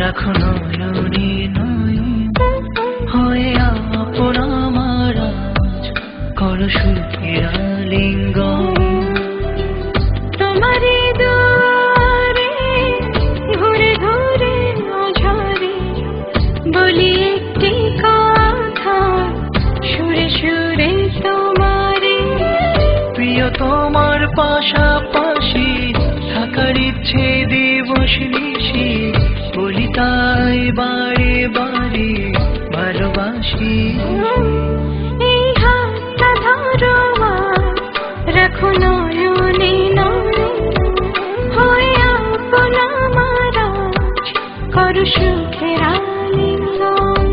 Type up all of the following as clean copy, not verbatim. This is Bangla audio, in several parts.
রাখো নয়নে নয়ন হয়ে আপন আমার আজ, করো সুখের আলিঙ্গন। তোমারই দুয়ারে ঘুরে ঘুরে ঝরে বলি একটি কথা, সুরে সুরে তোমারে। প্রিয় তোমার পাশাপাশি থাকার ইচ্ছে দিবস নিশি, বলি তাই বারে বারে ভালোবাসি। এই হাতটা ধরো আজ, রাখো নয়নে নয়ন হয়ে আপন আমার আজ, করো সুখের আলিঙ্গন।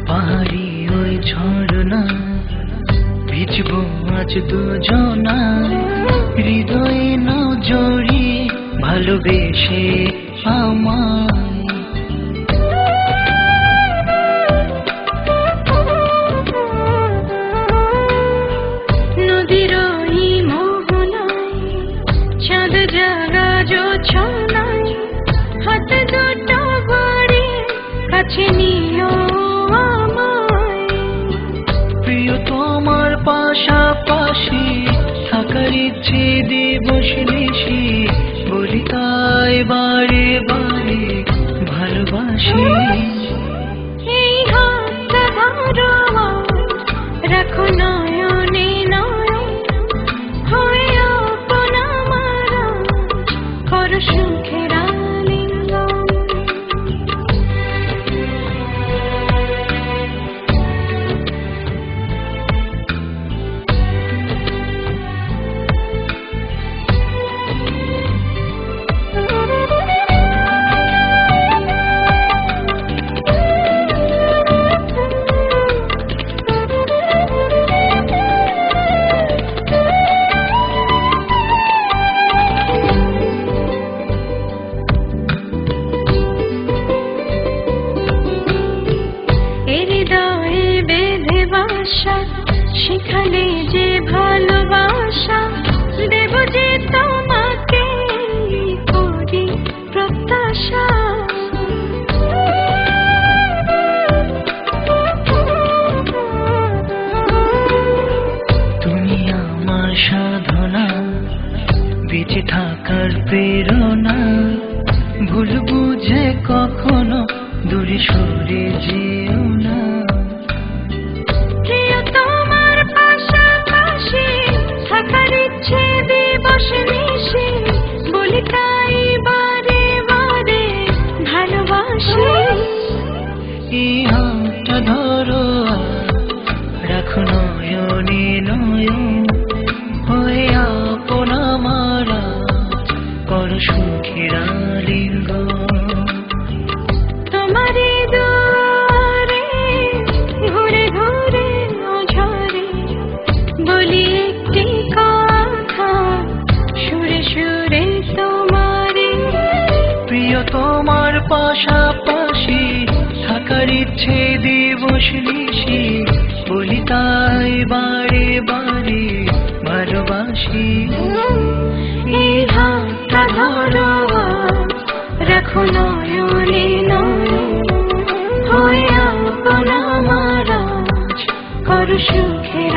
পাহাড়ি ওই ঝর্ণা ভিজবো আজ দুজনায়, হৃদয়ে নাও জড়িয়ে ভালোবেসে আমায়। নদীর ওই মোহনায় চাঁদ জাগা জোছনায়, হাত দুটো গড়িয়ে কাছে নিও আমায়। প্রিয় তোমার পাশাপাশি থাকার ইচ্ছে দিবস নিশি, বলি তাই বারে বারে ভালোবাসি। এই হাতটা ধরো আজ, রাখো নয়নে নয়ন হয়ে আপন আমার আজ, করো সুখের আলিঙ্গন। হৃদয়ে বেঁধে বাসা সেখানে যে ভালোবাসা, দেব যে তোমাকে করি প্রত্যাশা। তুমি আমার সাধনা, বেঁচে থাকার প্রেরণা, ভুল বুঝে কখনো দূরে সরে যেও না। প্রিয় তোমার পাশাপাশি থাকার ইচ্ছে দিবস নিশি, বলি তাই বারে বারে ভালোবাসি। এই হাতটা ধরো আজ, রাখো নয়নে নয়ন হয়ে আপন আমার আজ, করো সুখের আলিঙ্গন। তোমারই দুয়ারে ঘুরে ঘুরে ঝরে বলি একটি কথা, সুরে সুরে তোমারে। প্রিয় তোমার পাশাপাশি থাকার ইচ্ছে দিবস নিশি, বলি তাই বারে বারে ভালোবাসি। এই হাতটা ধরো আজ, রাখো নয়নে নয়ন হয়ে আপন আমার আজ, করো সুখের